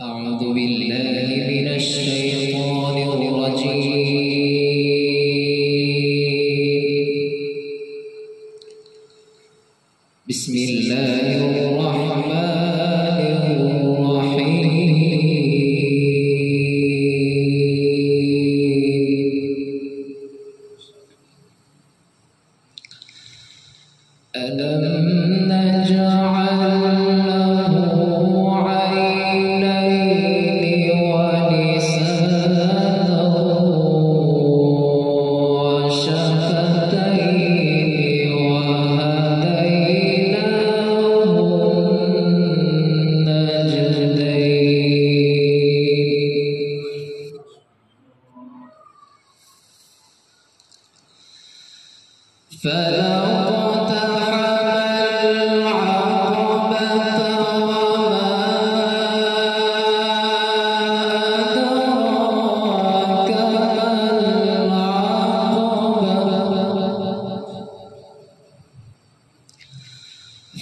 أعوذ بالله من الشيطان الرجيم. بسم الله الرحمن الرحيم. ألم نجعل له عينين ولسانا وشفتين وهديناه النجدين. فلا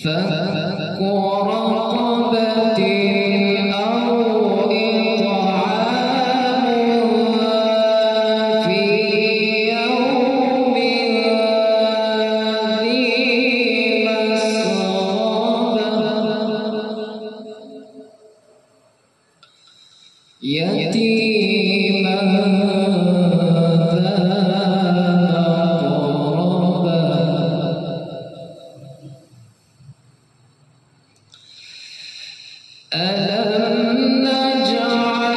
فك رقبة أو إطعام في يوم ذي مسغبة يتيما ذا مقربة ألم نجعل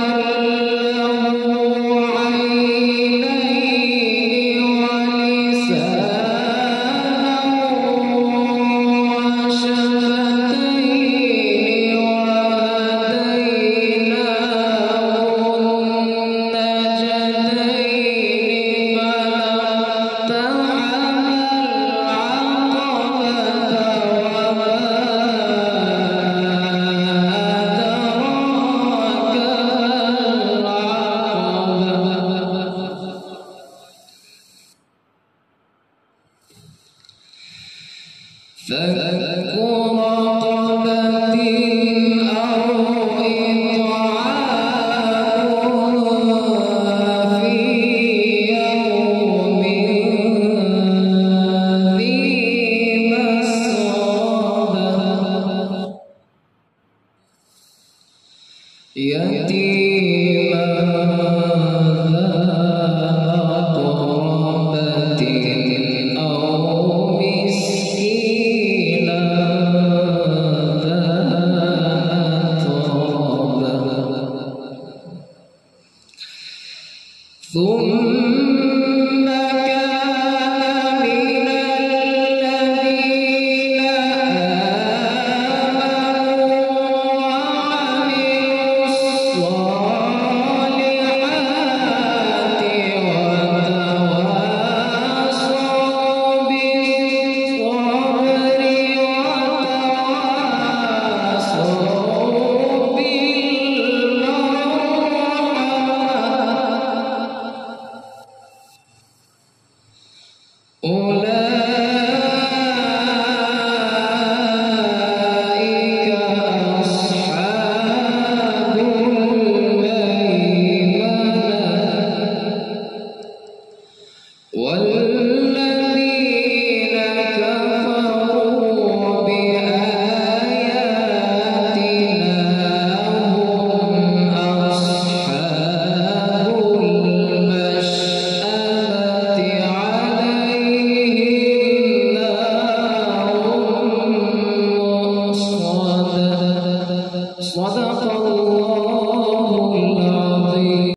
له عينين ولسانا وشفتين وهديناه النجدين. فلاقتحم فك رقبة أو إطعام في يوم ذي مسغبة يتيما ذا مقربة أو مسكينا ذا متربة ثم كان من الذين آمنوا وعملوا الصالحات وتواصوا بالصبر وتواصوا بالمرحمة أولئك أصحاب الميمنة والذين كفروا بآياتنا هم أصحاب المشأمة عليهم نار مؤصدة. صدق الله.